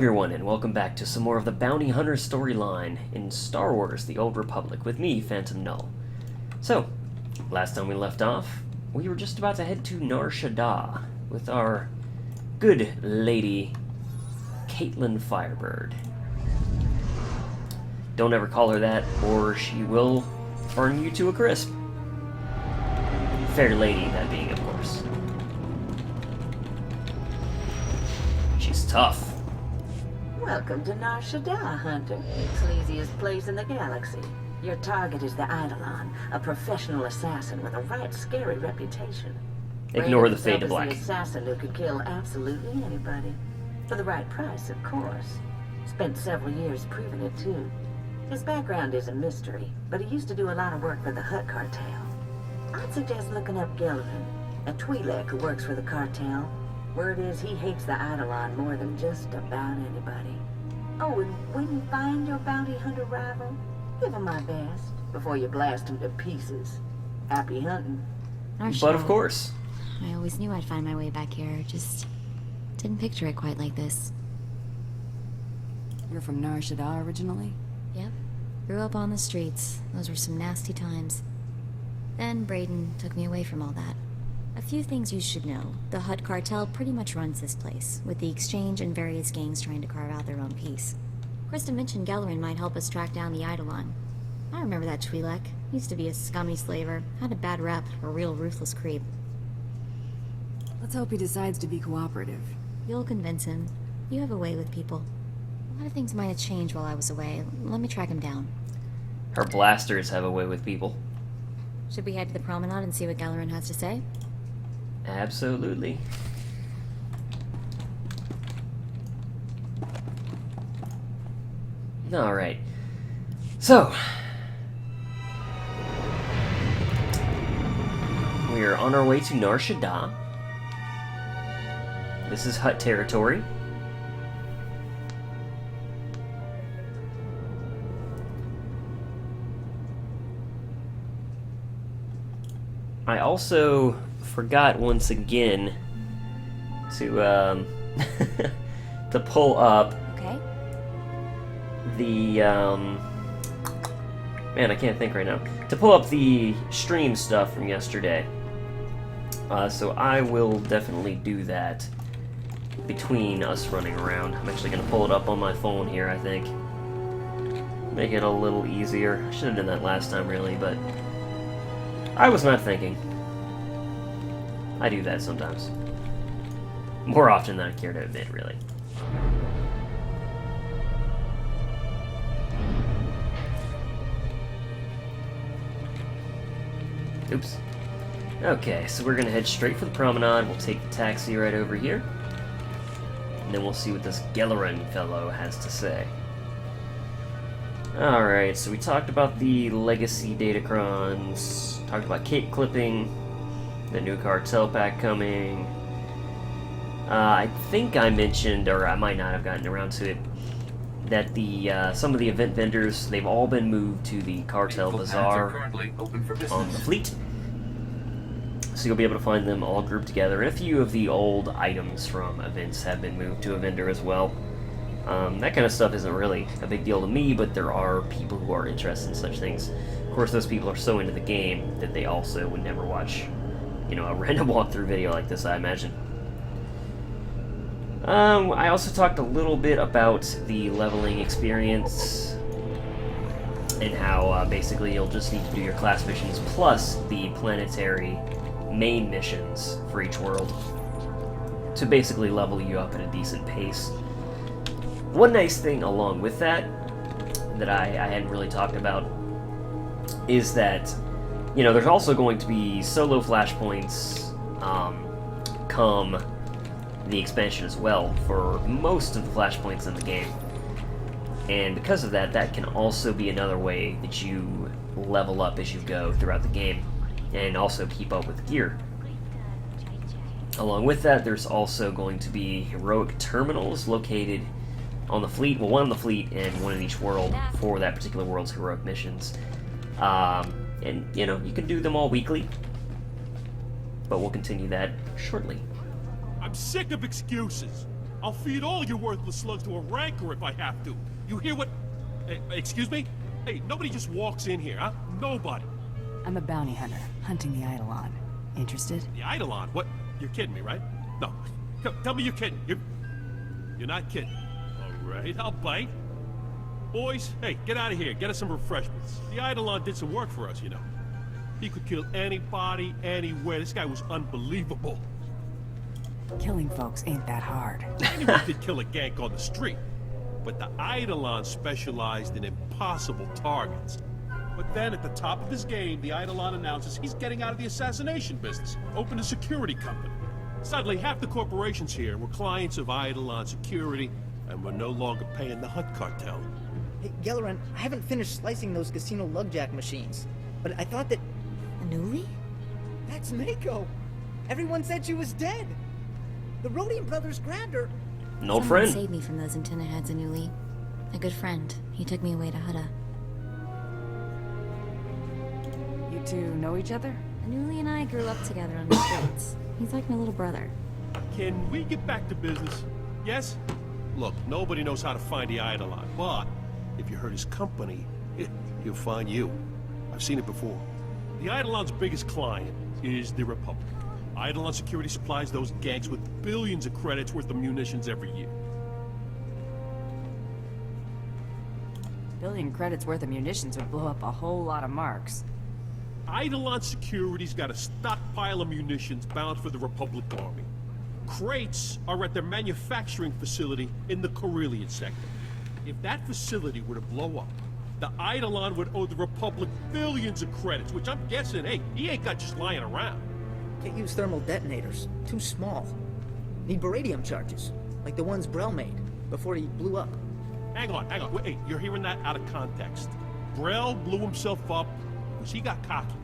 Everyone, and welcome back to some more of the Bounty Hunter storyline in Star Wars: The Old Republic with me, Phantom Null. So, last time we left off, we were just about to head to Nar Shaddaa with our good lady, Caitlynn Firebird. Don't ever call her that, or she will burn you to a crisp. Fair lady, that being, of course. She's tough. Welcome to Nar Shaddaa, Hunter. Sleaziest place in the galaxy. Your target is the Eidolon, a professional assassin with a right scary reputation. Ignore the Rated fade to himself as black. the assassin who could kill absolutely anybody. For the right price, of course. Spent several years proving it, too. His background is a mystery, but he used to do a lot of work for the Hutt cartel. I'd suggest looking up Gellerin, a Twi'lek who works for the cartel. Word is he hates the Eidolon more than just about anybody. Oh, and when you find your bounty hunter rival, give him my best before you blast him to pieces. Happy hunting. But of course. I always knew I'd find my way back here, just didn't picture it quite like this. You're from Nar Shaddaa originally? Yep. Grew up on the streets. Those were some nasty times. Then Brayden took me away from all that. A few things you should know. The Hutt cartel pretty much runs this place, with the Exchange and various gangs trying to carve out their own piece. Krista mentioned Gellerin might help us track down the Eidolon. I remember that Twi'lek. Used to be a scummy slaver, had a bad rep, a real ruthless creep. Let's hope he decides to be cooperative. You'll convince him. You have a way with people. A lot of things might have changed while I was away. Let me track him down. Her blasters have a way with people. Should we head to the promenade and see what Gellerin has to say? Absolutely. Alright. So, we are on our way to Nar Shaddaa. This is Hutt territory. I also forgot once again to to pull up Okay. the man, I can't think right now. To pull up the stream stuff from yesterday. So I will definitely do that between us running around. I'm actually gonna pull it up on my phone here, I think. Make it a little easier. I should have done that last time really, but I was not thinking. I do that sometimes. More often than I care to admit, really. Oops. Okay, so we're gonna head straight for the promenade. We'll take the taxi right over here. And then we'll see what this Gellerin fellow has to say. Alright, so we talked about the legacy datacrons, talked about cape clipping, the new cartel pack coming. I think I mentioned, or I might not have gotten around to it, that the some of the event vendors, they've all been moved to the cartel bazaar on the fleet. So you'll be able to find them all grouped together. And a few of the old items from events have been moved to a vendor as well. That kind of stuff isn't really a big deal to me, but there are people who are interested in such things. Of course, those people are so into the game that they also would never watch, you know, a random walkthrough video like this, I imagine. I also talked a little bit about the leveling experience and how basically you'll just need to do your class missions plus the planetary main missions for each world to basically level you up at a decent pace. One nice thing along with that I hadn't really talked about is that, you know, there's also going to be solo flashpoints come the expansion as well for most of the flashpoints in the game. And because of that, that can also be another way that you level up as you go throughout the game and also keep up with gear. Along with that, there's also going to be heroic terminals located on the fleet, well, one on the fleet and one in each world for that particular world's heroic missions. And, you know, you can do them all weekly, but we'll continue that shortly. I'm sick of excuses. I'll feed all you worthless slugs to a rancor if I have to. You hear what... excuse me? Hey, nobody just walks in here, huh? Nobody. I'm a bounty hunter, hunting the Eidolon. Interested? The Eidolon? What? You're kidding me, right? No. Tell me you're kidding. You're not kidding. All right, I'll bite. Boys, hey, get out of here. Get us some refreshments. The Eidolon did some work for us, you know. He could kill anybody, anywhere. This guy was unbelievable. Killing folks ain't that hard. Anyone could kill a gank on the street. But the Eidolon specialized in impossible targets. But then at the top of his game, the Eidolon announces he's getting out of the assassination business. Opened a security company. Suddenly, half the corporations here were clients of Eidolon Security, and were no longer paying the Hutt cartel. Hey, Gelleran, I haven't finished slicing those casino lugjack machines. But I thought that... Anuli? That's Mako! Everyone said she was dead! The Rhodium brothers grabbed her! No Someone friend. saved me from those antenna heads, Anuli. A good friend. He took me away to Hutta. You two know each other? Anuli and I grew up together on the streets. He's like my little brother. Can we get back to business? Yes? Look, nobody knows how to find the Eidolon, but if you hurt his company, he'll find you. I've seen it before. The Eidolon's biggest client is the Republic. Eidolon Security supplies those gangs with billions of credits worth of munitions every year. Billion credits worth of munitions would blow up a whole lot of marks. Eidolon Security's got a stockpile of munitions bound for the Republic Army. Crates are at their manufacturing facility in the Carillion sector. If that facility were to blow up, the Eidolon would owe the Republic billions of credits, which I'm guessing, hey, he ain't got just lying around. Can't use thermal detonators. Too small. Need baradium charges, like the ones Brel made, before he blew up. Hang on. Wait, hey, you're hearing that out of context. Brel blew himself up because he got cocky.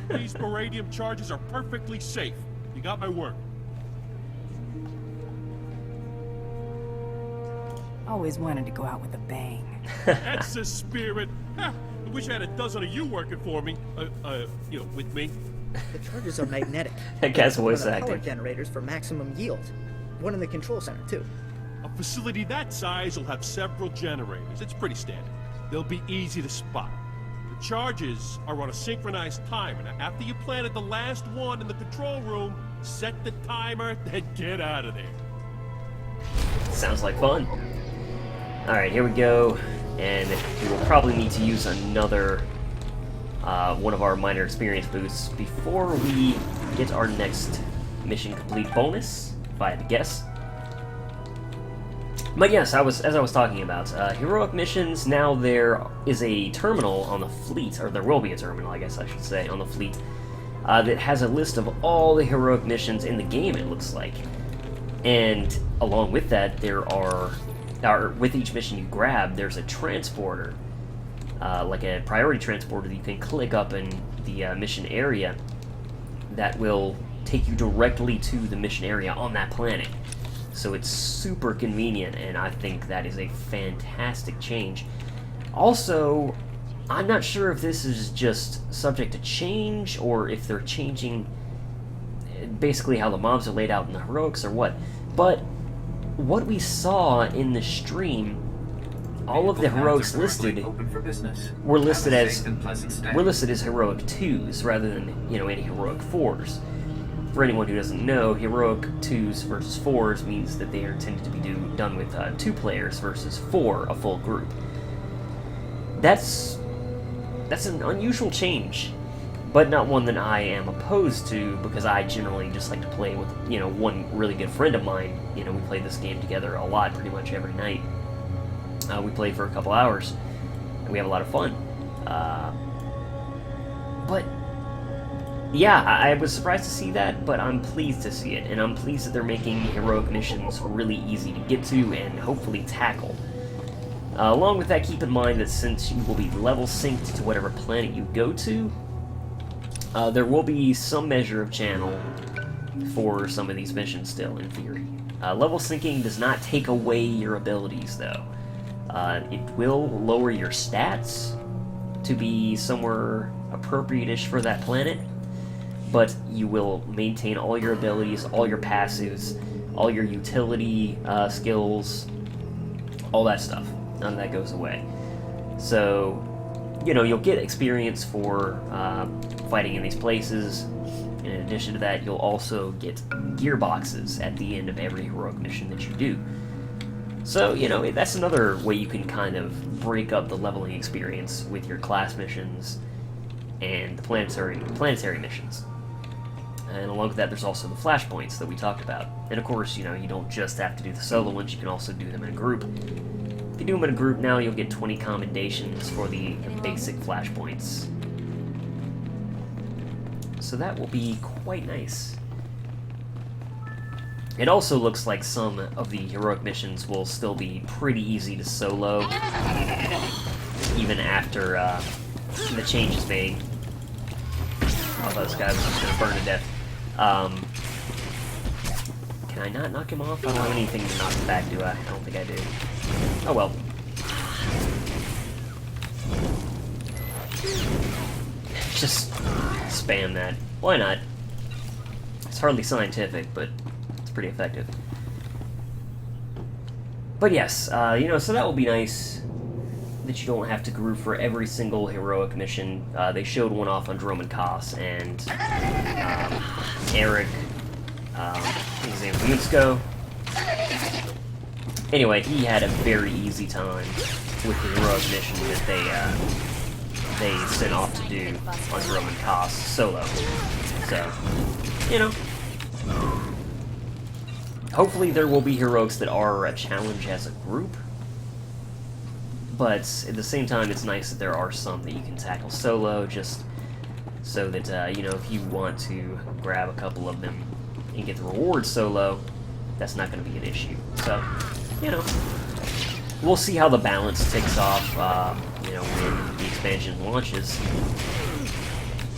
These baradium charges are perfectly safe. You got my word. Always wanted to go out with a bang. That's the spirit. I wish I had a dozen of you working for me. You know, with me. The charges are magnetic. That guy's One of voice the power acting. generators for maximum yield. One in the control center, too. A facility that size will have several generators. It's pretty standard. They'll be easy to spot. The charges are on a synchronized timer. Now, after you planted the last one in the control room, set the timer, then get out of there. Sounds like fun. Alright, here we go. And we will probably need to use another one of our minor experience boosts before we get our next mission complete bonus, if I had to guess. But yes, as I was talking about, heroic missions, now there is a terminal on the fleet, or there will be a terminal, I guess I should say, on the fleet, that has a list of all the heroic missions in the game, it looks like. And along with that, there are, with each mission you grab, there's a transporter, like a priority transporter that you can click up in the mission area that will take you directly to the mission area on that planet. So it's super convenient, and I think that is a fantastic change. Also, I'm not sure if this is just subject to change, or if they're changing basically how the mobs are laid out in the heroics, or what. But what we saw in the stream, all of the heroics listed were listed as heroic 2s rather than, you know, any heroic 4s. For anyone who doesn't know, heroic 2s versus 4s means that they are intended to be done with 2 players versus 4, a full group. That's an unusual change, but not one that I am opposed to, because I generally just like to play with, you know, one really good friend of mine. You know, we play this game together a lot, pretty much every night. We play for a couple hours, and we have a lot of fun. But yeah, I was surprised to see that, but I'm pleased to see it, and I'm pleased that they're making heroic missions really easy to get to and hopefully tackle. Along with that, keep in mind that since you will be level synced to whatever planet you go to, there will be some measure of channel for some of these missions still, in theory. Level syncing does not take away your abilities, though. It will lower your stats to be somewhere appropriate-ish for that planet, but you will maintain all your abilities, all your passives, all your utility skills, all that stuff. None of that goes away. So, you know, you'll get experience for fighting in these places. In addition to that, you'll also get gearboxes at the end of every heroic mission that you do. So, you know, that's another way you can kind of break up the leveling experience with your class missions and the planetary missions. And along with that, there's also the flashpoints that we talked about. And of course, you know, you don't just have to do the solo ones, you can also do them in a group. If you do them in a group now, you'll get 20 commendations for the basic flashpoints. So that will be quite nice. It also looks like some of the heroic missions will still be pretty easy to solo, even after the change is made. Oh, this guy was just gonna burn to death. Can I not knock him off? I don't have anything to knock him back, do I? I don't think I do. Oh well. Just spam that. Why not? It's hardly scientific, but it's pretty effective. But yes, you know, so that will be nice that you don't have to group for every single heroic mission. They showed one off on Droman Koss, and Eric, his name is Munsko. Anyway, he had a very easy time with the heroic mission that they sent off to do on Droman Koss solo. So, you know, hopefully there will be heroics that are a challenge as a group. But at the same time, it's nice that there are some that you can tackle solo, just so that, you know, if you want to grab a couple of them and get the reward solo, that's not going to be an issue. So, you know, we'll see how the balance takes off, you know, when the expansion launches.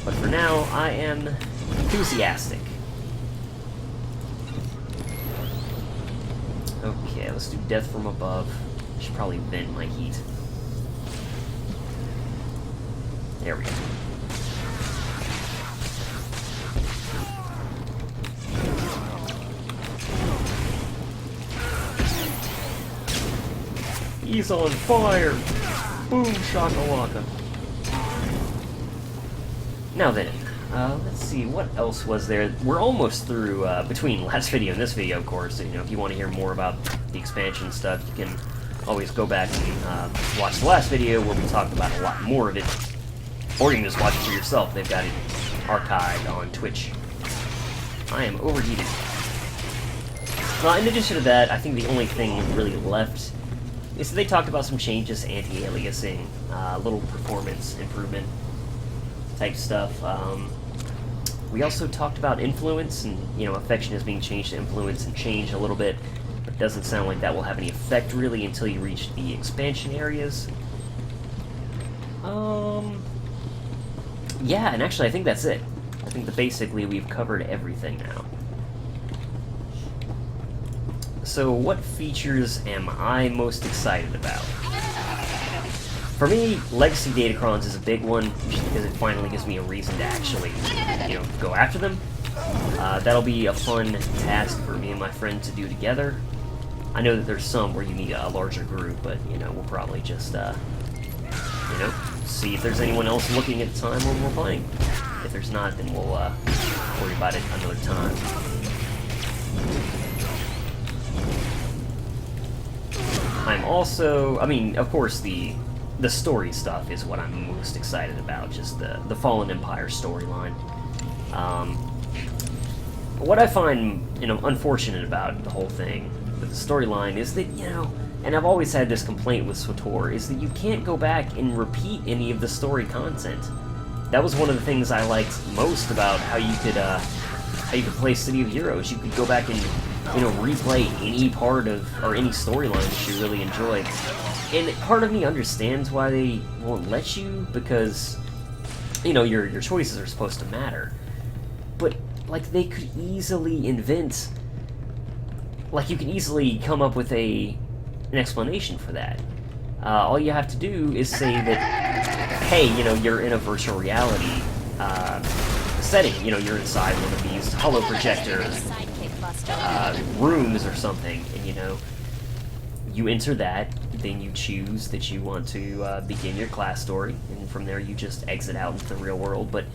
But for now, I am enthusiastic. Okay, let's do Death from Above. I should probably vent my heat. There we go. He's on fire! Boom shakalaka. Now then, let's see, what else was there? We're almost through, between last video and this video, of course. So, you know, if you want to hear more about the expansion stuff, you can always go back and watch the last video where we talked about a lot more of it. Or you can just watch it for yourself. They've got it archived on Twitch. I am overheated. In addition to that, I think the only thing really left is that they talked about some changes to anti-aliasing, little performance improvement type stuff. We also talked about influence, and, you know, affection is being changed to influence and change a little bit. But it doesn't sound like that will have any effect really until you reach the expansion areas. Yeah, and actually I think that's it. I think that basically we've covered everything now. So what features am I most excited about? For me, Legacy Datacrons is a big one, just because it finally gives me a reason to actually, you know, go after them. That'll be a fun task for me and my friend to do together. I know that there's some where you need a larger group, but, you know, we'll probably just, you know, see if there's anyone else looking at the time when we're playing. If there's not, then we'll worry about it another time. I'm also, I mean, of course, the story stuff is what I'm most excited about, just the Fallen Empire storyline. What I find, you know, unfortunate about the whole thing with the storyline is that, you know, and I've always had this complaint with SWTOR, is that you can't go back and repeat any of the story content. That was one of the things I liked most about how you could play City of Heroes. You could go back and, you know, replay any part of, or any storyline that you really enjoy. And part of me understands why they won't let you, because, you know, your choices are supposed to matter. But, like, they could easily invent, like, you can easily come up with an explanation for that. All you have to do is say that, hey, you know, you're in a virtual reality setting. You know, you're inside one of these holo projector rooms or something, and you know, you enter that, then you choose that you want to begin your class story, and from there you just exit out into the real world. But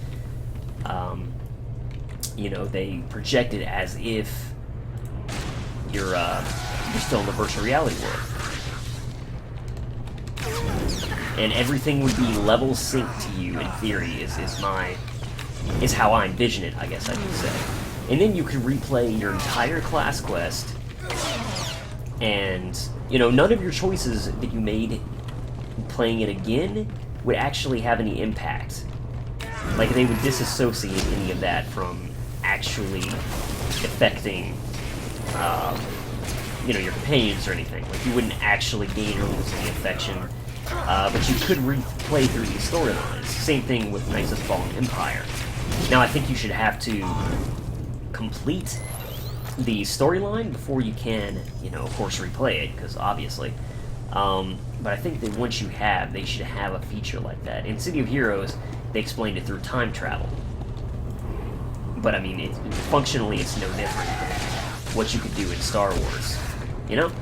you know, they project it as if you're still in the virtual reality world, and everything would be level synced to you in theory. Is how I envision it, I guess I could say. And then you can replay your entire class quest, and you know, none of your choices that you made playing it again would actually have any impact. Like, they would disassociate any of that from actually affecting, you know, your companions or anything. Like, you wouldn't actually gain or lose any affection, but you could replay through these storylines. Same thing with Knights of the Fallen Empire. Now, I think you should have to complete the storyline before you can, you know, of course, replay it, because obviously. But I think that once you have, they should have a feature like that. In City of Heroes, they explained it through time travel. But I mean, functionally, it's no different than what you could do in Star Wars. You know?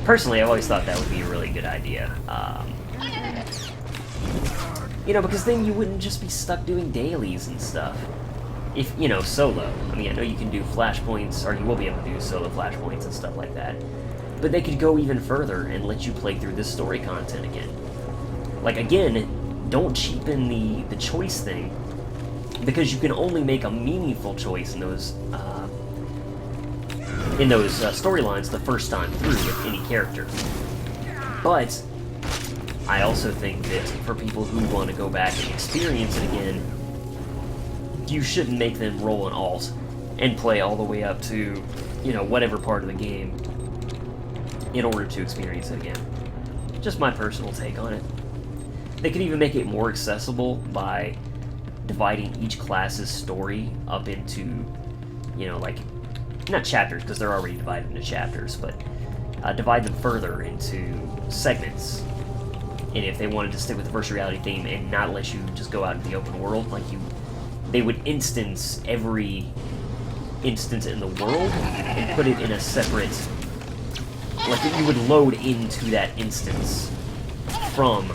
Personally, I've always thought that would be a really good idea. You know, because then you wouldn't just be stuck doing dailies and stuff. If, you know, solo. I mean, I know you can do flashpoints, or you will be able to do solo flashpoints and stuff like that. But they could go even further and let you play through this story content again. Like, again, don't cheapen the choice thing, because you can only make a meaningful choice in those storylines the first time through with any character. But I also think that for people who want to go back and experience it again, you shouldn't make them roll an alt and play all the way up to, you know, whatever part of the game in order to experience it again. Just my personal take on it. They could even make it more accessible by dividing each class's story up into, you know, like, not chapters, because they're already divided into chapters, but divide them further into segments. And if they wanted to stick with the virtual reality theme and not let you just go out into the open world, like they would instance every instance in the world and put it in a separate, like, you would load into that instance from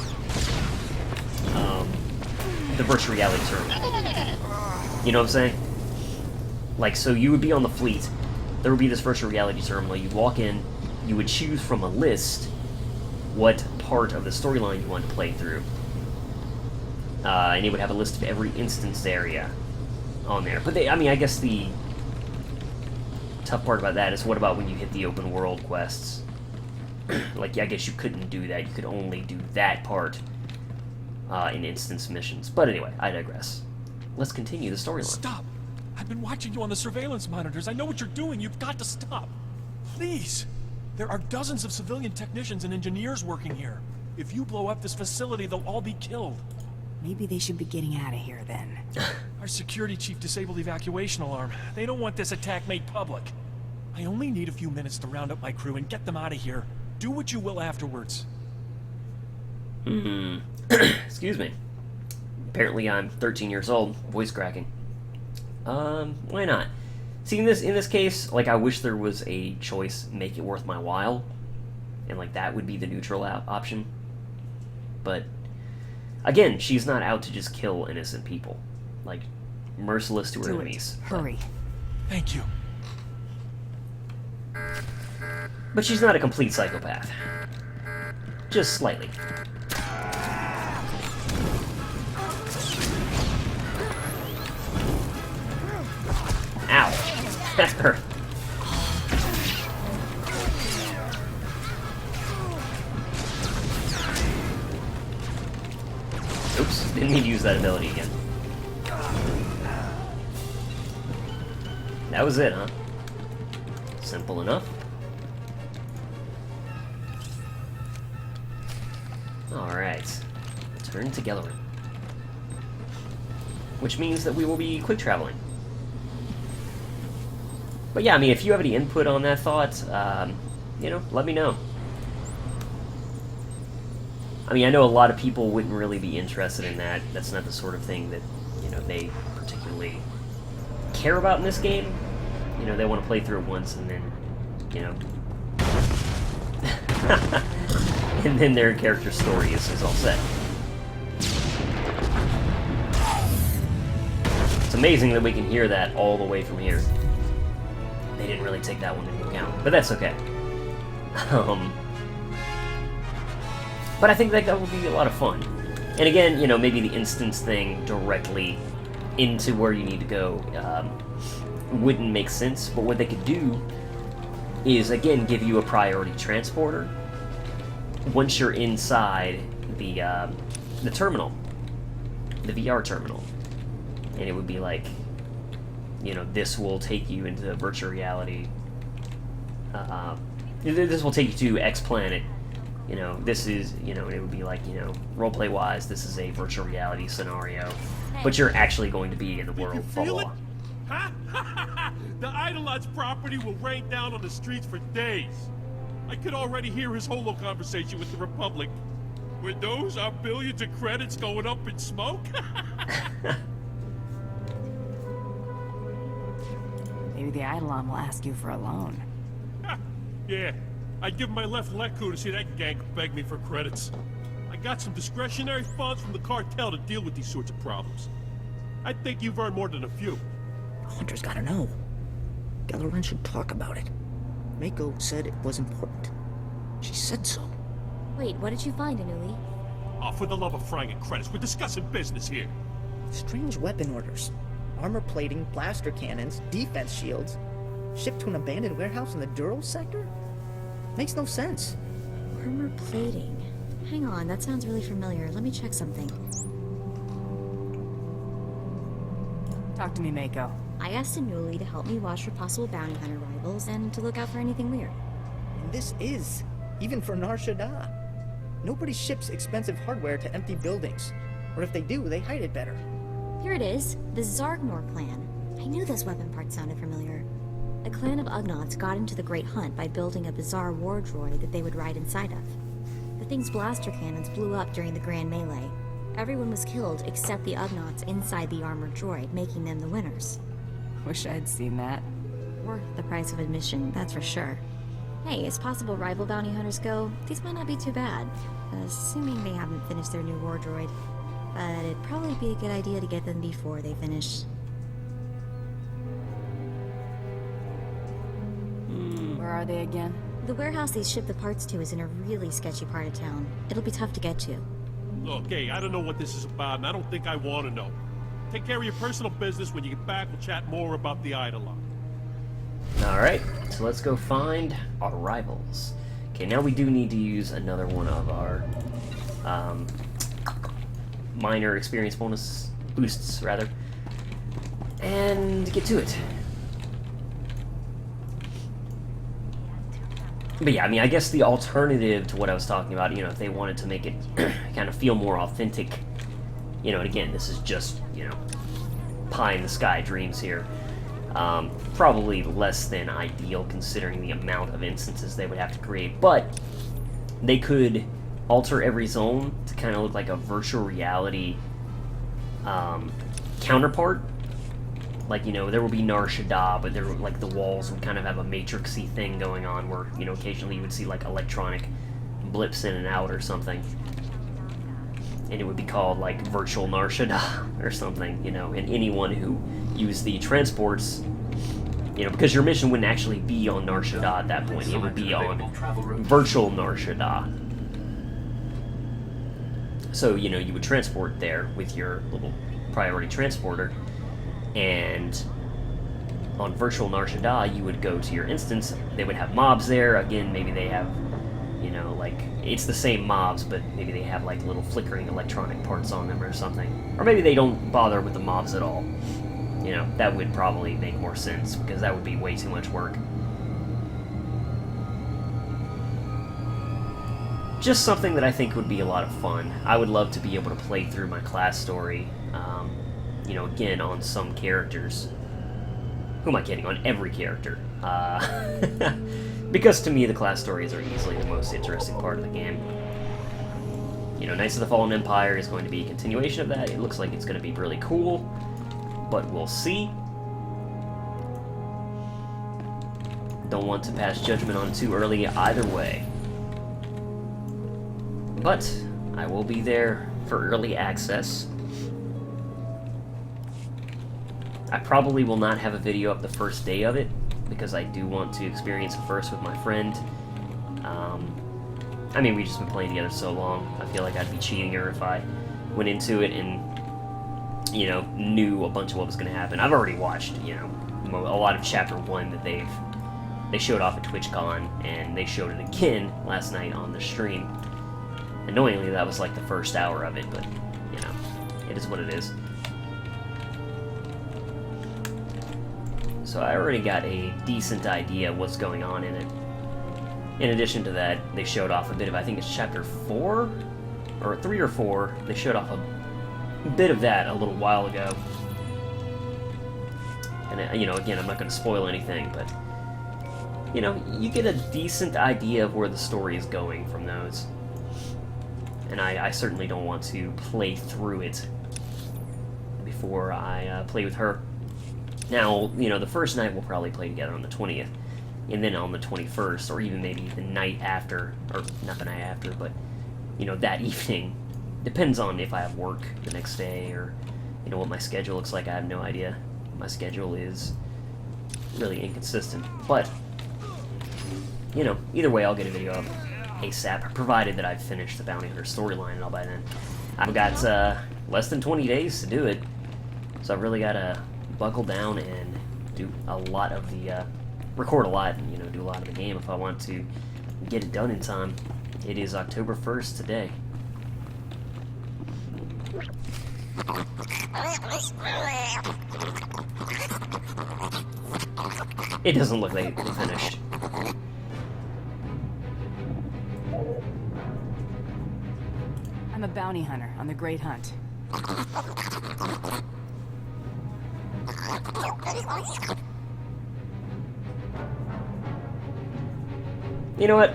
the virtual reality terminal. You know what I'm saying? Like, so you would be on the fleet, there would be this virtual reality terminal, you'd walk in, you would choose from a list what part of the storyline you want to play through. And it would have a list of every instance area on there. But I mean, I guess the tough part about that is, what about when you hit the open world quests? Like, I guess you couldn't do that. You could only do that part in instance missions. But anyway, I digress. Let's continue the storyline. Stop! I've been watching you on the surveillance monitors. I know what you're doing. You've got to stop. Please! There are dozens of civilian technicians and engineers working here. If you blow up this facility, they'll all be killed. Maybe they should be getting out of here then. Our security chief disabled the evacuation alarm. They don't want this attack made public. I only need a few minutes to round up my crew and get them out of here. Do what you will afterwards. Excuse me. Apparently I'm 13 years old. Voice cracking. Why not? See, in this case, like, I wish there was a choice, make it worth my while, and, like, that would be the neutral option. But again, she's not out to just kill innocent people. Like, merciless to her enemies. Hurry. Thank you. But she's not a complete psychopath. Just slightly. Ow. That hurt. Oops, didn't need to use that ability again. That was it, huh? Simple enough. Alright. Return to Gellerin. Which means that we will be quick traveling. But yeah, I mean, if you have any input on that thought, you know, let me know. I mean, I know a lot of people wouldn't really be interested in that. That's not the sort of thing that, you know, they particularly care about in this game. you know, they want to play through it once and then, you know, and then their character story is all set. It's amazing that we can hear that all the way from here. They didn't really take that one into account, but that's okay. But I think that would be a lot of fun. And again, you know, maybe the instance thing directly into where you need to go wouldn't make sense, but what they could do is, again, give you a priority transporter once you're inside the terminal, the VR terminal. And it would be like, you know, this will take you into virtual reality. This will take you to X planet. You know, this is, you know, it would be like, you know, roleplay wise, this is a virtual reality scenario, but you're actually going to be in the world. You feel it? Huh? The Eidolon's property will rain down on the streets for days. I could already hear his holo conversation with the Republic. With those, our billions of credits going up in smoke? Maybe the Eidolon will ask you for a loan. Yeah, I'd give my left leg-coup to see that gank beg me for credits. I got some discretionary funds from the cartel to deal with these sorts of problems. I think you've earned more than a few. Hunter's gotta know. Gellerin should talk about it. Mako said it was important. She said so. Wait, what did you find, Anuli? Oh, for the love of Frank and credits, we're discussing business here. Strange weapon orders. Armor plating, blaster cannons, defense shields. Shipped to an abandoned warehouse in the Dural sector? Makes no sense. Armor plating. Hang on, that sounds really familiar. Let me check something. Talk to me, Mako. I asked Anuli to help me watch for possible bounty hunter rivals and to look out for anything weird. And this is, even for Nar Shaddaa. Nobody ships expensive hardware to empty buildings. Or if they do, they hide it better. Here it is, the Zargmore clan. I knew this weapon part sounded familiar. A clan of Ugnaughts got into the Great Hunt by building a bizarre war droid that they would ride inside of. The thing's blaster cannons blew up during the Grand Melee. Everyone was killed except the Ugnaughts inside the armored droid, making them the winners. Wish I'd seen that. Worth the price of admission, that's for sure. Hey, as possible rival bounty hunters go, these might not be too bad, assuming they haven't finished their new war droid. But it'd probably be a good idea to get them before they finish. Where are they again? The warehouse they ship the parts to is in a really sketchy part of town. It'll be tough to get to. Okay, I don't know what this is about, and I don't think I want to know. Take care of your personal business. When you get back, we'll chat more about the Eidolon. Alright, so let's go find our rivals. Okay, now we do need to use another one of our minor experience boosts, rather, and get to it. But yeah, I mean, I guess the alternative to what I was talking about, you know, if they wanted to make it kind of feel more authentic, you know, and again, this is just, you know, pie in the sky dreams here. Probably less than ideal considering the amount of instances they would have to create, but they could alter every zone to kind of look like a virtual reality counterpart. Like, you know, there will be Nar Shaddaa, but there, like, the walls would kind of have a matrixy thing going on where, you know, occasionally you would see, like, electronic blips in and out or something. And it would be called, like, Virtual Nar Shaddaa or something, you know, and anyone who used the transports, you know, because your mission wouldn't actually be on Nar Shaddaa at that point, it would be on Virtual Nar Shaddaa. So, you know, you would transport there with your little priority transporter, and on Virtual Nar Shaddaa, you would go to your instance, they would have mobs there, again, maybe they have, you know, like, it's the same mobs, but maybe they have, like, little flickering electronic parts on them or something. Or maybe they don't bother with the mobs at all. You know, that would probably make more sense, because that would be way too much work. Just something that I think would be a lot of fun. I would love to be able to play through my class story, you know, again, on some characters. Who am I kidding? On every character. Because to me, the class stories are easily the most interesting part of the game. You know, Knights of the Fallen Empire is going to be a continuation of that. It looks like it's going to be really cool, but we'll see. don't want to pass judgment on it too early either way. But I will be there for early access. I probably will not have a video up the first day of it, because I do want to experience it first with my friend. I mean, we've just been playing together so long, I feel like I'd be cheating her if I went into it and, you know, knew a bunch of what was going to happen. I've already watched, you know, a lot of Chapter 1 that they showed off at TwitchCon, and they showed it again last night on the stream. Annoyingly, that was like the first hour of it, but, you know, it is what it is. So I already got a decent idea of what's going on in it. In addition to that, they showed off a bit of, I think it's Chapter 4? Or 3 or 4. They showed off a bit of that a little while ago. And, you know, again, I'm not going to spoil anything, but, you know, you get a decent idea of where the story is going from those. And I certainly don't want to play through it before I play with her. Now, you know, the first night we'll probably play together on the 20th, and then on the 21st, or even maybe the night after, or not the night after, but, you know, that evening. Depends on if I have work the next day, or, you know, what my schedule looks like. I have no idea. My schedule is really inconsistent. But, you know, either way, I'll get a video up ASAP, provided that I've finished the Bounty Hunter storyline and all by then. I've got less than 20 days to do it, so I've really got to buckle down and do a lot of the, record a lot, and, you know, do a lot of the game if I want to get it done in time. It is October 1st today. It doesn't look like it's finished. I'm a bounty hunter on the Great Hunt. You know what?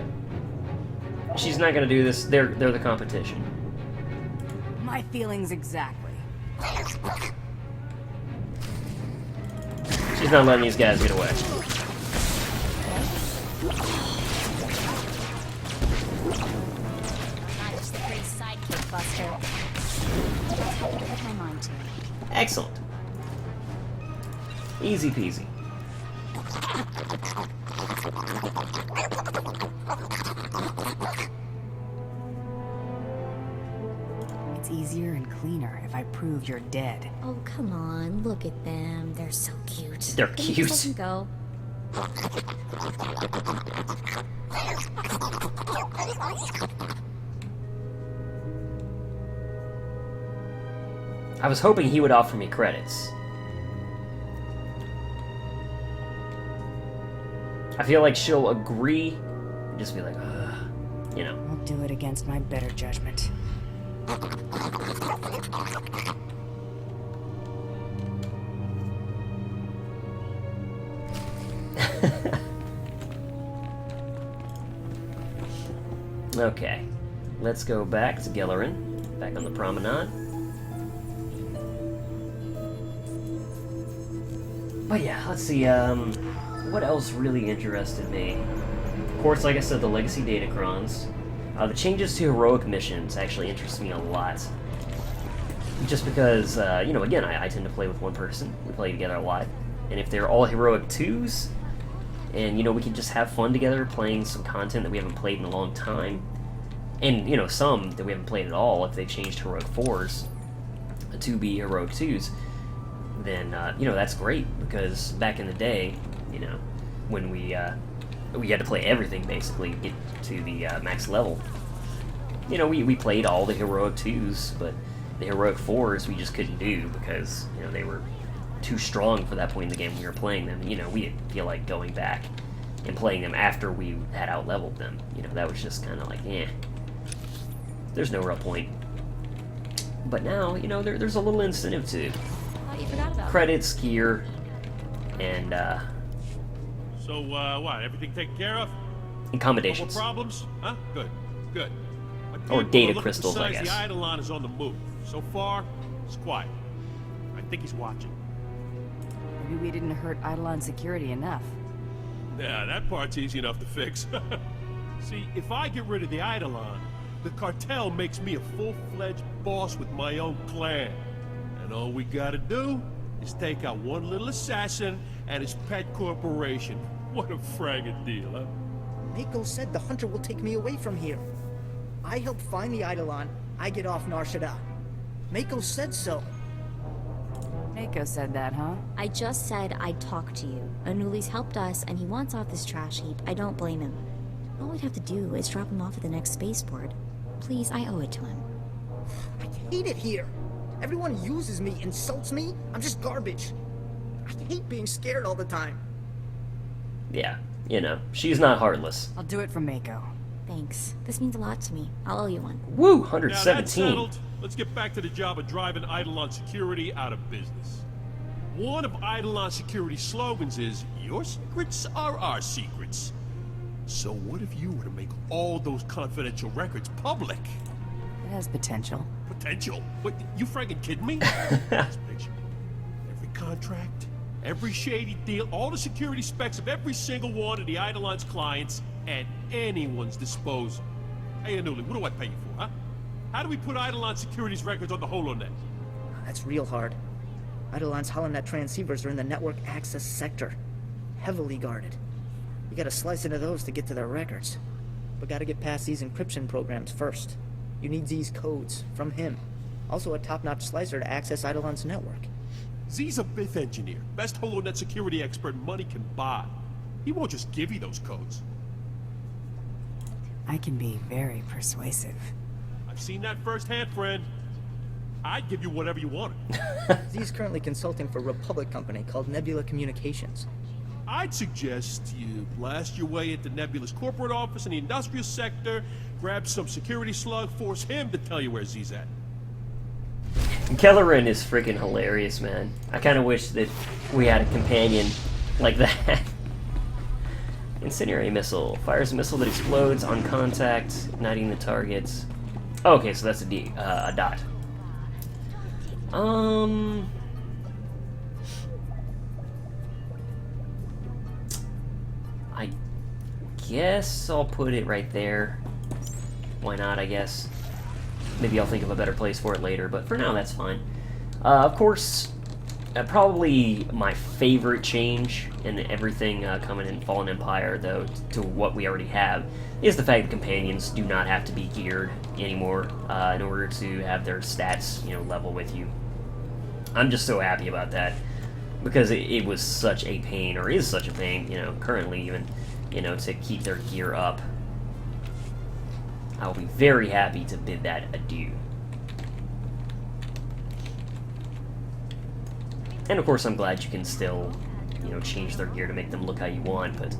She's not gonna do this. They're the competition. My feelings exactly. She's not letting these guys get away. Not just the pretty sidekick, Buster. That's how to put my mind to it. Excellent. Easy peasy. It's easier and cleaner if I prove you're dead. Oh, come on. Look at them. They're so cute. They're Can you cute. just let them go? I was hoping he would offer me credits. I feel like she'll agree and just be like, ugh, you know. I'll do it against my better judgment. Okay, let's go back to Gellerin, back on the promenade. But yeah, let's see, what else really interested me? Of course, like I said, the Legacy Datacrons. The changes to heroic missions actually interest me a lot. Just because, you know, again, I tend to play with one person. We play together a lot. And if they're all heroic 2s, and, you know, we can just have fun together playing some content that we haven't played in a long time, and, you know, some that we haven't played at all, if they've changed heroic 4s to be heroic 2s, then, you know, that's great, because back in the day, you know, when we had to play everything, basically, to get to the max level. You know, we played all the heroic 2s, but the heroic 4s we just couldn't do, because, you know, they were too strong for that point in the game when we were playing them. You know, we didn't feel like going back and playing them after we had out-leveled them. You know, that was just kind of like, eh. There's no real point. But now, you know, there's a little incentive to Oh, you forgot about credits, gear, and, So, what? Everything taken care of? No accommodations. problems? Huh? Good. Good. Or data crystals, I guess. guess. The Eidolon is on the move. So far, it's quiet. I think he's watching. Maybe we didn't hurt Eidolon security enough. Yeah, that part's easy enough to fix. See, if I get rid of the Eidolon, the cartel makes me a full-fledged boss with my own clan. And all we gotta do is take out one little assassin and his pet corporation. What a fragging deal, huh? Mako said the hunter will take me away from here. I help find the Eidolon, I get off Nar Shaddaa. Mako said so. Mako said that, huh? I just said I'd talk to you. Anuli's helped us, and he wants off this trash heap. I don't blame him. All we'd have to do is drop him off at the next spaceport. Please, I owe it to him. I hate it here. Everyone uses me, insults me. I'm just garbage. I hate being scared all the time. Yeah, you know, she's not heartless. I'll do it for Mako. Thanks. This means a lot to me. I'll owe you one. Woo, Now that's 117. settled. Let's get back to the job of driving Eidolon Security out of business. One of Eidolon Security's slogans is, "Your secrets are our secrets." So what if you were to make all those confidential records public? It has potential. Potential? What, you fragging kidding me? This picture. Every contract, every shady deal, all the security specs of every single one of the Eidolon's clients at anyone's disposal. Hey, Anuli, what do I pay you for, huh? How do we put Eidolon Security's records on the HoloNet? That's real hard. Eidolon's HoloNet transceivers are in the network access sector. Heavily guarded. You gotta slice into those to get to their records. But gotta get past these encryption programs first. You need Z's codes from him. Also a top-notch slicer to access Eidolon's network. Z's a Bith engineer, best HoloNet security expert money can buy. He won't just give you those codes. I can be very persuasive. I've seen that firsthand, friend. I'd give you whatever you wanted. Z's currently consulting for a Republic company called Nebula Communications. I'd suggest you blast your way into Nebula's corporate office in the industrial sector, grab some security slug, force him to tell you where Z's at. Kelleran is freaking hilarious, man. I kind of wish that we had a companion like that. Incendiary missile. Fires a missile that explodes on contact, igniting the targets. Oh, okay, so that's a dot. I guess I'll put it right there. Why not, I guess. Maybe I'll think of a better place for it later, but for now, that's fine. Of course, probably my favorite change in everything coming in Fallen Empire, though, to what we already have, is the fact that companions do not have to be geared anymore in order to have their stats, level with you. I'm just so happy about that, because it was such a pain, or is such a pain, currently even, to keep their gear up. I'll be very happy to bid that adieu. And of course, I'm glad you can still, change their gear to make them look how you want, but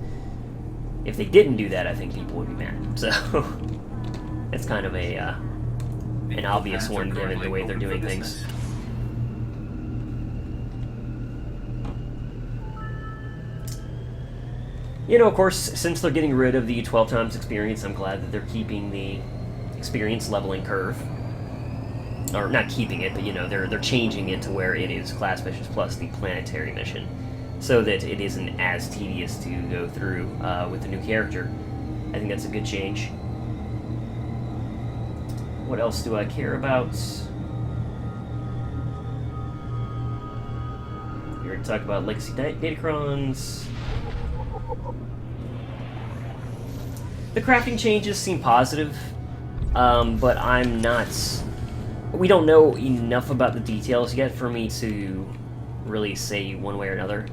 if they didn't do that, I think people would be mad. So, it's kind of an obvious one given the way they're doing things. Of course, since they're getting rid of the 12 times experience, I'm glad that they're keeping the experience leveling curve. Or not keeping it, but they're changing it to where it is class missions plus the planetary mission, so that it isn't as tedious to go through with the new character. I think that's a good change. What else do I care about? We're going to talk about legacy datacrons. The crafting changes seem positive, but I'm not... We don't know enough about the details yet for me to really say one way or another.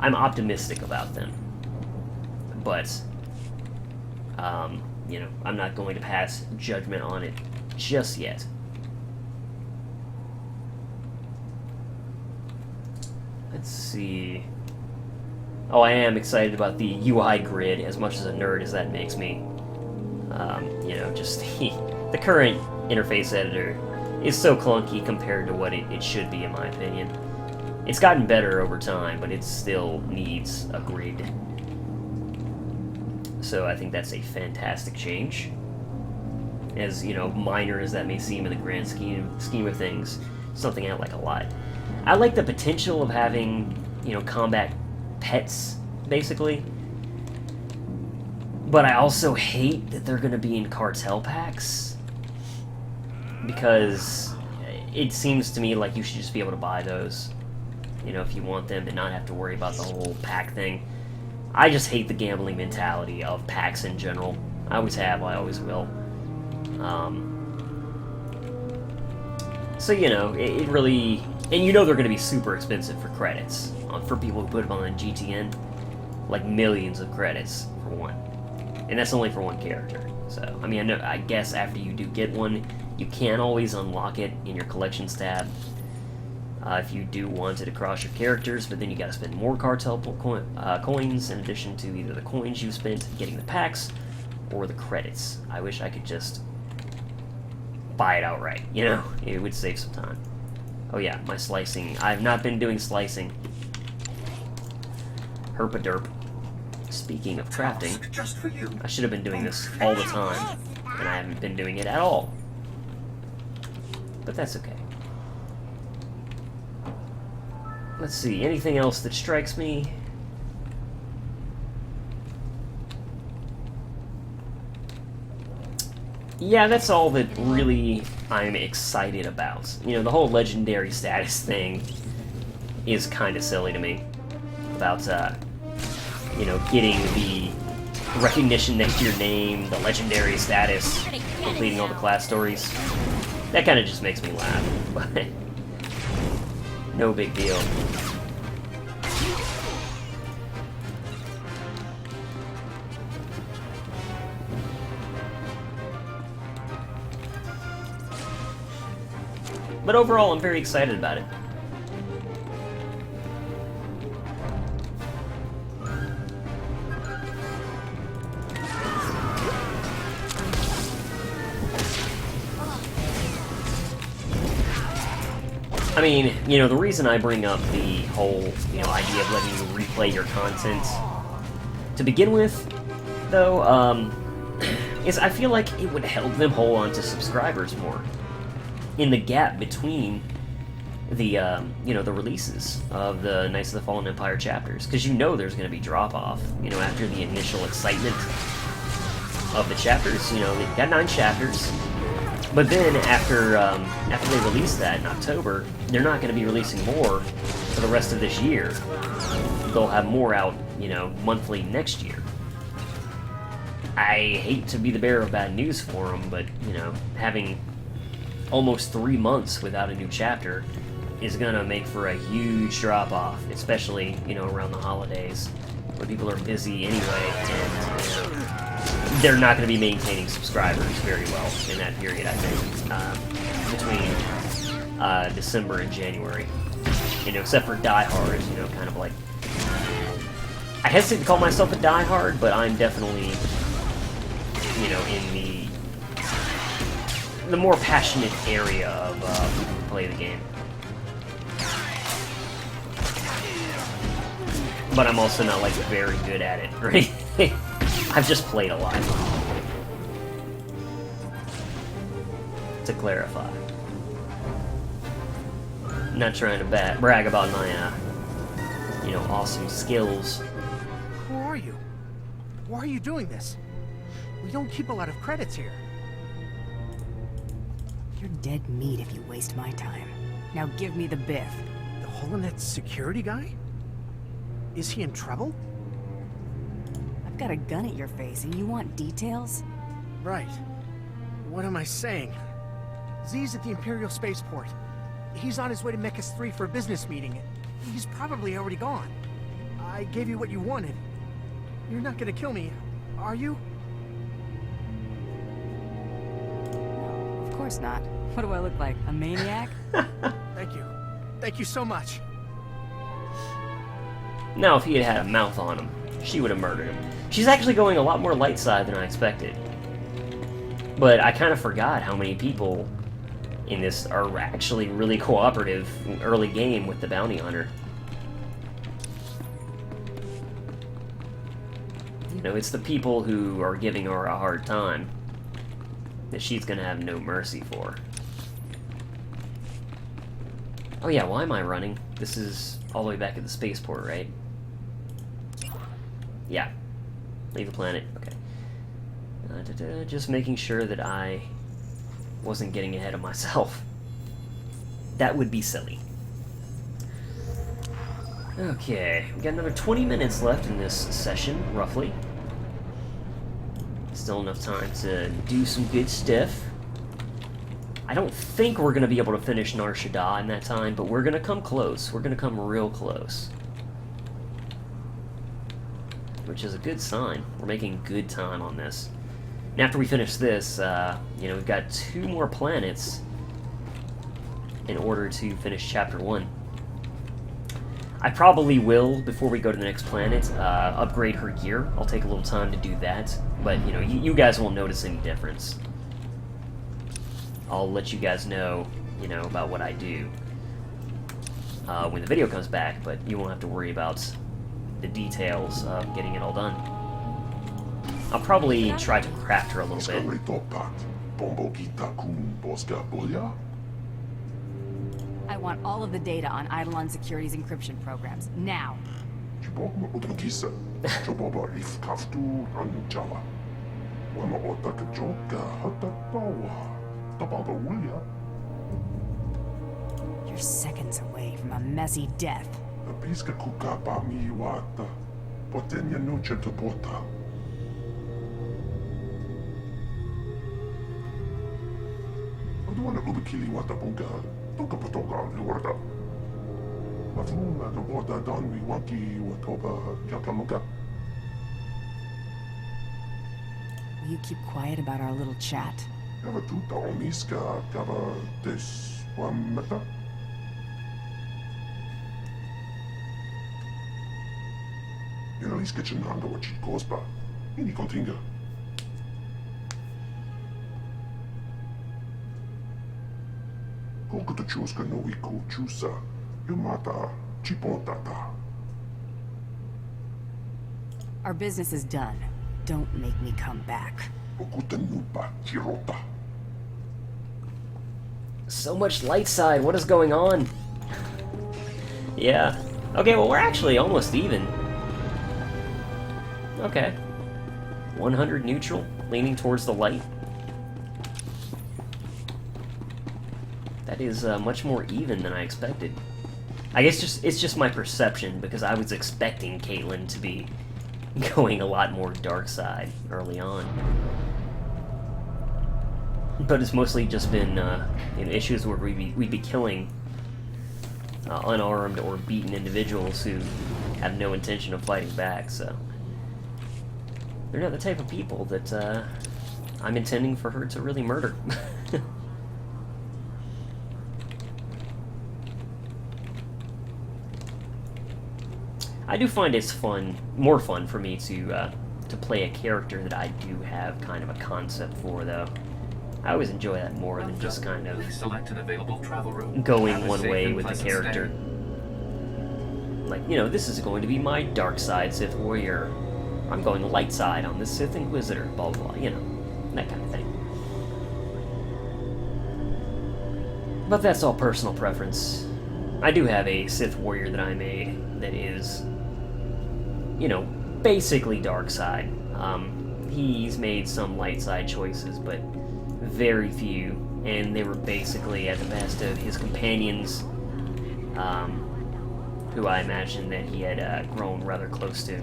I'm optimistic about them, but, I'm not going to pass judgment on it just yet. Let's see... Oh, I am excited about the UI grid, as much as a nerd as that makes me. Just the current interface editor is so clunky compared to what it should be, in my opinion. It's gotten better over time, but it still needs a grid. So I think that's a fantastic change. As, minor as that may seem in the grand scheme of things, something I like a lot. I like the potential of having, combat pets, basically. But I also hate that they're going to be in cartel packs, because it seems to me like you should just be able to buy those, you know, if you want them, and not have to worry about the whole pack thing. I just hate the gambling mentality of packs in general. I always have, I always will. So, you know, it really... And you know they're going to be super expensive for credits. For people who put them on GTN. Like millions of credits for one. And that's only for one character. So, I mean, I guess after you do get one, you can always unlock it in your collections tab. If you do want it across your characters, but then you gotta spend more cartel coins in addition to either the coins you spent getting the packs or the credits. I wish I could just buy it outright, you know? It would save some time. Oh yeah, my slicing. I've not been doing slicing. Herpaderp. Speaking of crafting, Just for you. I should have been doing this all the time, and I haven't been doing it at all. But that's okay. Let's see, anything else that strikes me? Yeah, that's all that really I'm excited about. You know, the whole legendary status thing is kind of silly to me. About, you know, getting the recognition next to your name, the legendary status, completing all the class stories. That kind of just makes me laugh, but no big deal. But overall, I'm very excited about it. I mean, you know, the reason I bring up the whole, you know, idea of letting you replay your content to begin with, though, is I feel like it would help them hold on to subscribers more in the gap between the, you know, the releases of the Knights of the Fallen Empire chapters, because you know there's going to be drop-off, you know, after the initial excitement of the chapters. You know, they've got 9 chapters. But then, after they release that in October, they're not going to be releasing more for the rest of this year. They'll have more out, you know, monthly next year. I hate to be the bearer of bad news for them, but, you know, having almost 3 months without a new chapter is going to make for a huge drop-off, especially, you know, around the holidays, when people are busy anyway, and, you know, they're not going to be maintaining subscribers very well in that period, I think, between December and January. You know, except for diehards, you know, kind of like... I hesitate to call myself a diehard, but I'm definitely, you know, in the more passionate area of people who play the game. But I'm also not, like, very good at it, right? I've just played a lot. To clarify. I'm not trying to brag about my, you know, awesome skills. Who are you? Why are you doing this? We don't keep a lot of credits here. You're dead meat if you waste my time. Now give me the biff. The Holonet's security guy? Is he in trouble? I've got a gun at your face and you want details? Right. What am I saying? Z's at the Imperial Spaceport. He's on his way to Mechas 3 for a business meeting. He's probably already gone. I gave you what you wanted. You're not gonna kill me, are you? No, of course not. What do I look like, a maniac? Thank you. Thank you so much. Now, if he had had a mouth on him, she would have murdered him. She's actually going a lot more light side than I expected. But I kind of forgot how many people in this are actually really cooperative in early game with the bounty hunter. You know, it's the people who are giving her a hard time that she's gonna have no mercy for. Oh yeah, why am I running? This is all the way back at the spaceport, right? Yeah. Leave the planet. Okay. Just making sure that I wasn't getting ahead of myself. That would be silly. Okay, we got another 20 minutes left in this session, roughly. Still enough time to do some good stuff. I don't think we're going to be able to finish Nar Shaddaa in that time, but we're going to come close. We're going to come real close. Which is a good sign. We're making good time on this. And after we finish this, you know, we've got 2 more planets in order to finish Chapter 1. I probably will, before we go to the next planet, upgrade her gear. I'll take a little time to do that, but, you know, you guys won't notice any difference. I'll let you guys know, you know, about what I do when the video comes back, but you won't have to worry about the details of getting it all done. I'll probably try to craft her a little bit. I want all of the data on Eidolon Security's encryption programs, now. You're seconds away from a messy death. Will you keep quiet about our little chat? Our business is done. Don't make me come back. So much light side, what is going on? Yeah. Okay, well, we're actually almost even. Okay. 100 neutral, leaning towards the light. That is much more even than I expected. I guess it's just my perception, because I was expecting Caitlynn to be going a lot more dark side early on. But it's mostly just been you know, issues where we'd be killing unarmed or beaten individuals who have no intention of fighting back, so... They're not the type of people that I'm intending for her to really murder. I do find it's more fun for me to play a character that I do have kind of a concept for, though. I always enjoy that more than just kind of going one way with the character. Like, you know, this is going to be my dark side Sith warrior. I'm going light side on this Sith Inquisitor, blah blah blah, you know, that kind of thing. But that's all personal preference. I do have a Sith warrior that I made that is, you know, basically dark side. He's made some light side choices, but very few, and they were basically at the best of his companions, who I imagine that he had grown rather close to.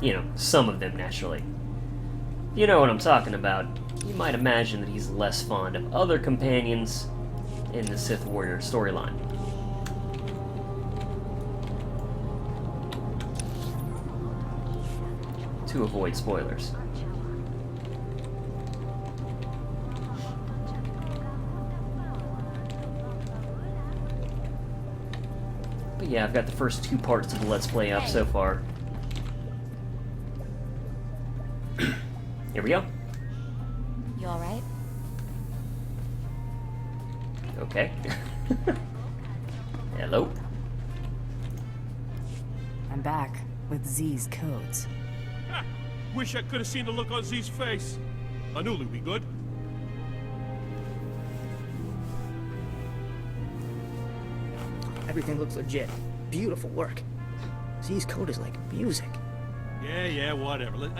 You know, some of them, naturally. You know what I'm talking about. You might imagine that he's less fond of other companions in the Sith Warrior storyline. To avoid spoilers. But yeah, I've got the first 2 parts of the Let's Play up so far. Here we go. You alright? Okay. Hello. I'm back with Z's codes. Ha! Wish I could have seen the look on Z's face. Anuli, we good? Everything looks legit. Beautiful work. Z's code is like music. Yeah, whatever.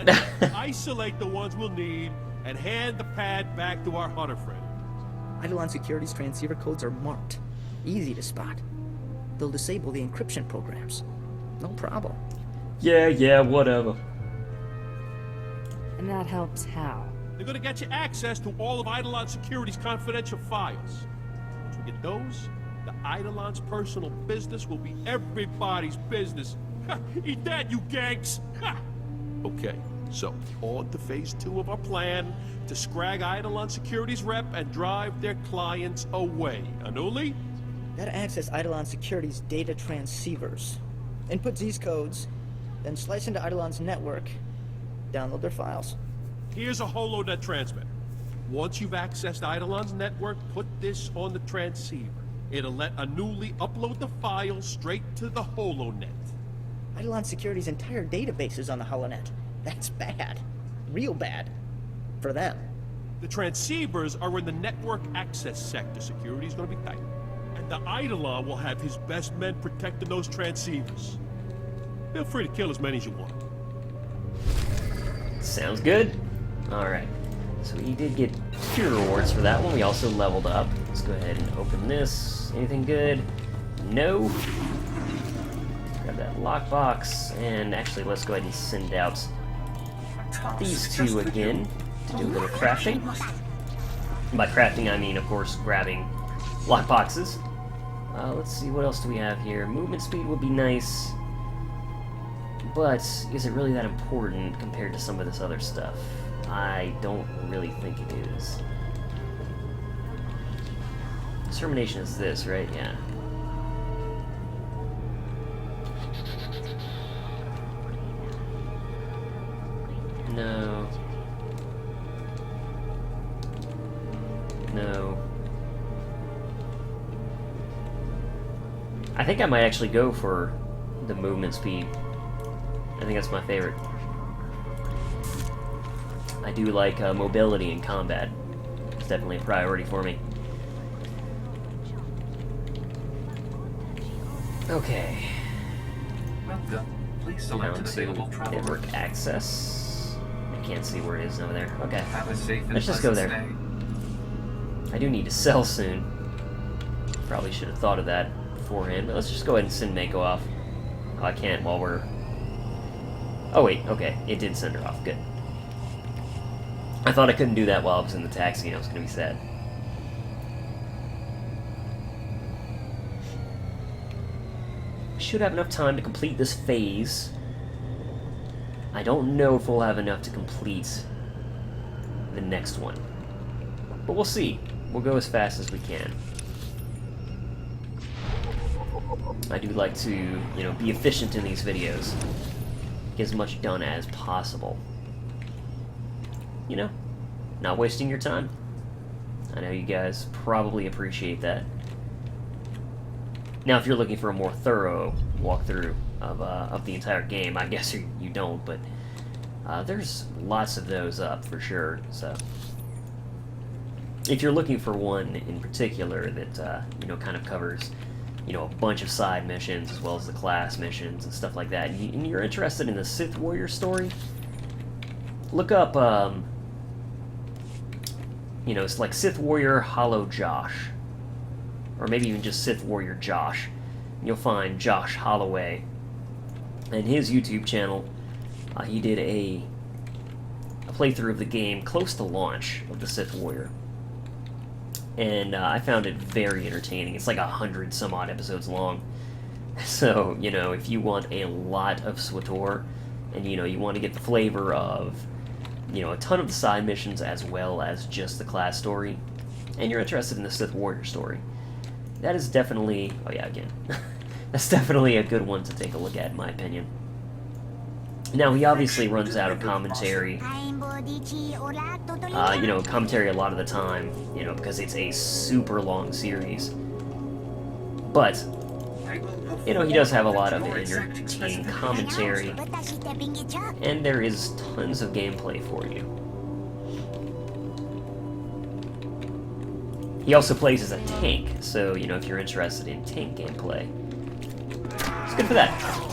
Isolate the ones we'll need and hand the pad back to our hunter friend. Eidolon Security's transceiver codes are marked. Easy to spot. They'll disable the encryption programs. No problem. Yeah, whatever. And that helps how? They're gonna get you access to all of Eidolon Security's confidential files. Once we get those, the Eidolon's personal business will be everybody's business. Eat that, you ganks! Okay, so on to phase 2 of our plan to scrag Eidolon Security's rep and drive their clients away. Anuli? Gotta access Eidolon Security's data transceivers. Input Z's codes, then slice into Eidolon's network. Download their files. Here's a holonet transmitter. Once you've accessed Eidolon's network, put this on the transceiver. It'll let Anuli upload the files straight to the holonet. Eidolon Security's entire database is on the holonet. That's bad. Real bad. For them. The transceivers are in the network access sector. Security's gonna be tight. And the Eidolon will have his best men protecting those transceivers. Feel free to kill as many as you want. Sounds good. Alright. So we did get 2 rewards for that one. We also leveled up. Let's go ahead and open this. Anything good? No. Grab that lockbox. And actually, let's go ahead and send out these 2 again to do a little crafting. And by crafting, I mean, of course, grabbing lockboxes. Let's see, what else do we have here? Movement speed would be nice. But is it really that important compared to some of this other stuff? I don't really think it is. Determination is this, right? Yeah. No. No. I think I might actually go for the movement speed. I think that's my favorite. I do like mobility in combat. It's definitely a priority for me. Okay. Welcome. Please select an available travel network route. access. I can't see where it is over there. Okay. Have a safe and Let's just go pleasant there. stay. I do need to sell soon. Probably should have thought of that beforehand, but let's just go ahead and send Mako off. Oh, I can't while we're... Oh wait, okay. It did send her off. Good. I thought I couldn't do that while I was in the taxi and I was going to be sad. Should have enough time to complete this phase. I don't know if we'll have enough to complete the next one. But we'll see. We'll go as fast as we can. I do like to, you know, be efficient in these videos. Get as much done as possible. You know, not wasting your time. I know you guys probably appreciate that. Now, if you're looking for a more thorough walkthrough of the entire game, I guess you don't, but there's lots of those up for sure. So, if you're looking for one in particular that you know, kind of covers, you know, a bunch of side missions as well as the class missions and stuff like that, and you're interested in the Sith Warrior story, look up, you know, it's like Sith Warrior Hollow Josh, or maybe even just Sith Warrior Josh. You'll find Josh Holloway, and his YouTube channel, he did a playthrough of the game close to launch of the Sith Warrior. And I found it very entertaining. It's like 100 some odd episodes long. So, you know, if you want a lot of SWTOR, and, you know, you want to get the flavor of, you know, a ton of the side missions as well as just the class story, and you're interested in the Sith Warrior story, that is definitely, oh yeah, again, that's definitely a good one to take a look at, in my opinion. Now, he obviously runs out of commentary, you know, commentary a lot of the time, you know, because it's a super long series. But, you know, he does have a lot of entertaining commentary, and there is tons of gameplay for you. He also plays as a tank, so, you know, if you're interested in tank gameplay, it's good for that.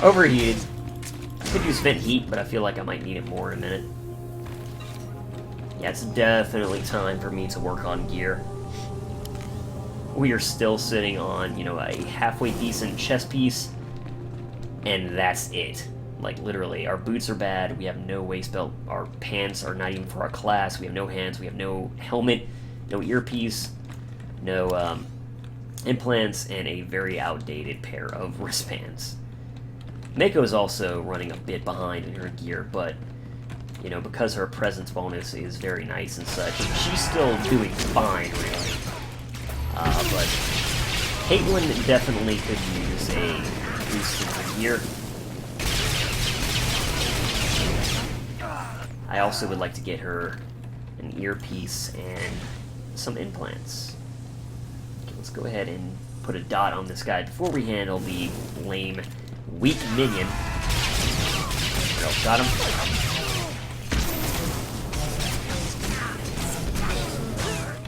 Overheated. I could use vent heat, but I feel like I might need it more in a minute. Yeah, it's definitely time for me to work on gear. We are still sitting on, you know, a halfway decent chest piece, and that's it. Like, literally, our boots are bad, we have no waist belt, our pants are not even for our class, we have no hands, we have no helmet, no earpiece, no implants, and a very outdated pair of wristbands. Mako is also running a bit behind in her gear, but, you know, because her presence bonus is very nice and such, she's still doing fine, really. But Caitlynn definitely could use a boost in her gear. I also would like to get her an earpiece and some implants. Okay, let's go ahead and put a dot on this guy before we handle the lame, weak minion. Got him.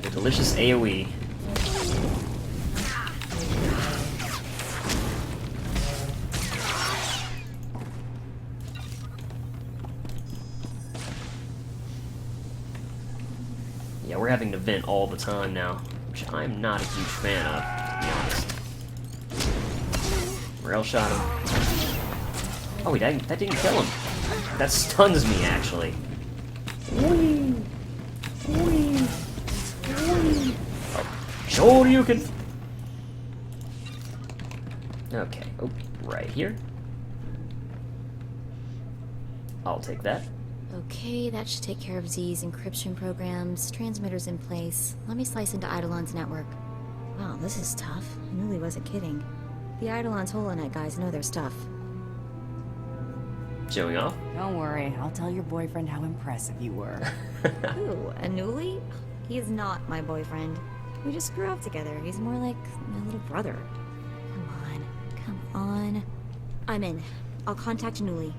The delicious AoE. Yeah, we're having to vent all the time now, which I'm not a huge fan of, to be honest. Rail shot him. Oh, that didn't kill him. That stuns me, actually. Whee! Whee! Whee! Oh, sure you can. Okay, oh, right here. I'll take that. Okay, that should take care of Z's encryption programs, transmitters in place. Let me slice into Eidolon's network. Wow, this is tough. I knew he wasn't kidding. The Eidolon's holonet guys know their stuff. Showing off? Don't worry, I'll tell your boyfriend how impressive you were. Who, Anuli? He is not my boyfriend. We just grew up together. He's more like my little brother. Come on. I'm in. I'll contact Anuli.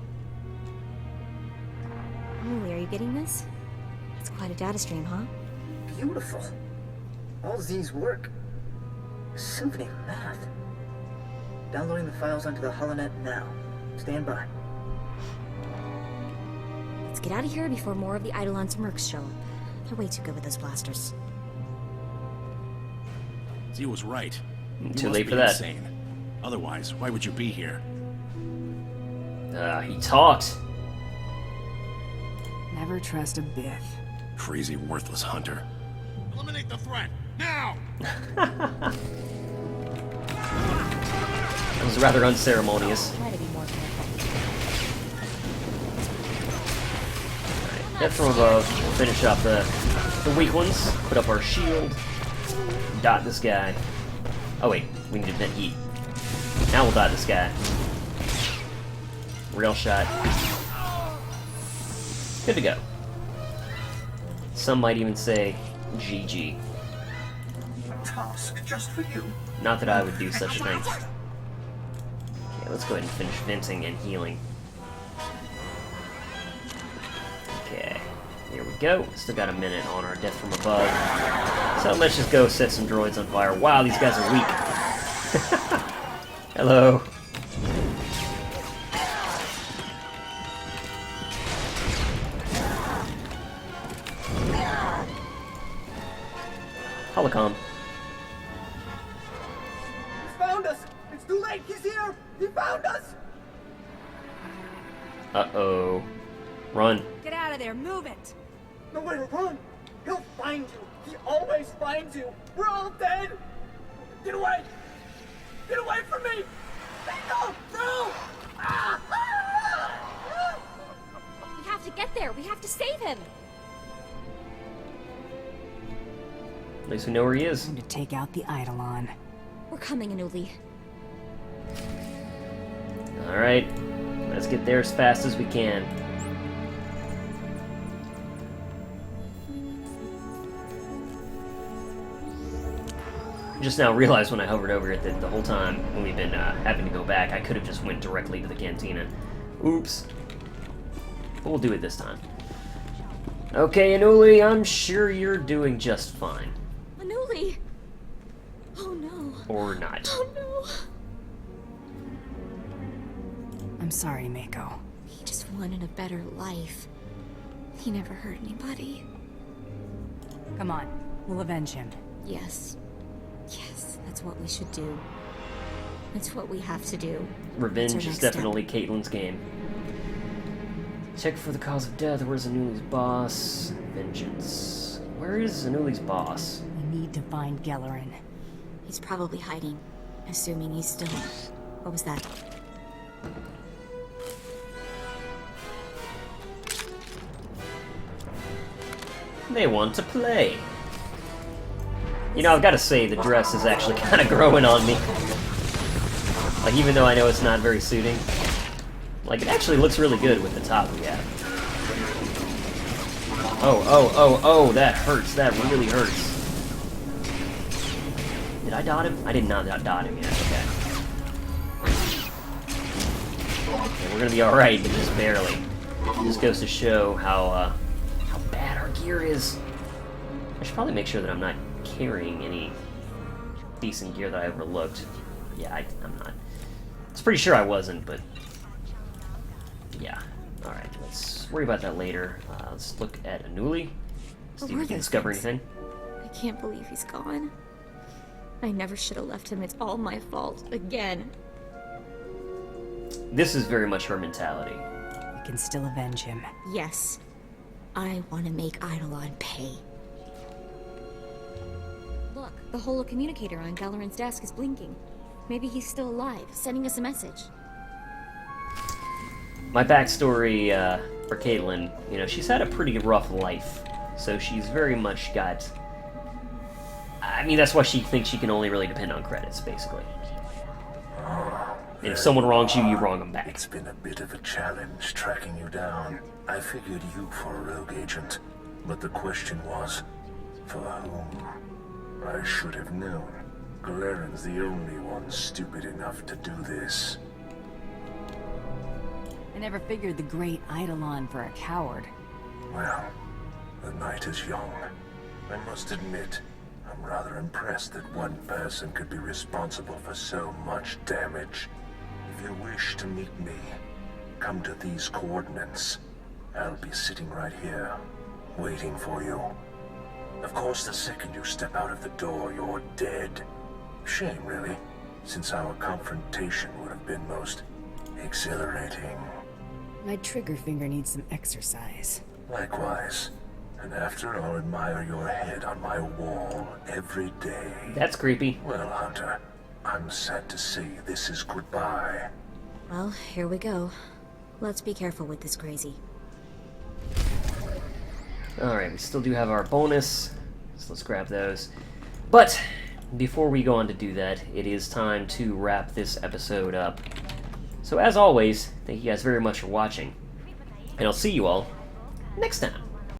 Anuli, are you getting this? It's quite a data stream, huh? Beautiful. All Z's work. Symphony of math. Downloading the files onto the holonet now. Stand by. Let's get out of here before more of the Eidolon's mercs show up. They're way too good with those blasters. Z was right. Too late for that. Insane. Otherwise, why would you be here? He talked. Never trust a Biff. Crazy, worthless hunter. Eliminate the threat, now! That was rather unceremonious. Try to be more careful. Alright, death from above. We'll finish up the weak ones. Put up our shield. Dot this guy. Oh wait, we need to vent heat. Now we'll dot this guy. Rail shot. Good to go. Some might even say GG. Task just for you. Not that I would do such a thing. Okay, let's go ahead and finish venting and healing. Okay, here we go. Still got a minute on our death from above. So let's just go set some droids on fire. Wow, these guys are weak. Hello. Holocom. He's found us! It's too late! He's here! He found us! Uh-oh. Run. Get out of there, move it! No way to run! He'll find you! He always finds you! We're all dead! Get away! Get away from me! No! No! We have to get there. We have to save him. At least we know where he is. Time to take out the Eidolon. We're coming, Anuli. Alright. Let's get there as fast as we can. Just now realized when I hovered over it that the whole time when we've been having to go back, I could have just went directly to the cantina. Oops. But we'll do it this time. Okay, Anuli, I'm sure you're doing just fine. Anuli! Oh no. Or not. Oh no. sorry, Mako. He just wanted a better life. He never hurt anybody. Come on, we'll avenge him. Yes. Yes, that's what we should do. It's what we have to do. Revenge That's our is next definitely Caitlynn's game. Check for the cause of death. Where's Anuli's boss? Vengeance. Where is Anuli's boss? We need to find Gellerin. He's probably hiding, assuming he's still... What was that? They want to play. You know, I've got to say, the dress is actually kind of growing on me. Like, even though I know it's not very suiting. Like, it actually looks really good with the top we have. Oh, that hurts. That really hurts. Did I dot him? I did not dot him yet, okay. Okay, we're gonna be alright, but just barely. This goes to show how bad our gear is. I should probably make sure that I'm not carrying any decent gear that I overlooked. Yeah, I'm not. I was pretty sure I wasn't, but... Yeah. Alright, let's worry about that later. Let's look at Anuli. See if we can discover anything. I can't believe he's gone. I never should have left him. It's all my fault. Again. This is very much her mentality. We can still avenge him. Yes. I want to make Eidolon pay. Look, the holo communicator on Gellerin's desk is blinking. Maybe he's still alive, sending us a message. My backstory for Caitlynn, you know, she's had a pretty rough life. So she's very much got... I mean, that's why she thinks she can only really depend on credits, basically. And if someone wrongs you, you wrong them back. It's been a bit of a challenge tracking you down. I figured you for a rogue agent, but the question was, for whom? I should have known. Galerin's the only one stupid enough to do this. I never figured the great Eidolon for a coward. Well, the night is young. I must admit, I'm rather impressed that one person could be responsible for so much damage. If you wish to meet me, come to these coordinates. I'll be sitting right here, waiting for you. Of course, the second you step out of the door, you're dead. Shame, really, since our confrontation would have been most exhilarating. My trigger finger needs some exercise. Likewise. And after I'll admire your head on my wall every day. That's creepy. Well, Hunter, I'm sad to say this is goodbye. Well, here we go. Let's be careful with this crazy. Alright, we still do have our bonus, so let's grab those. But, before we go on to do that, it is time to wrap this episode up. So as always, thank you guys very much for watching, and I'll see you all next time.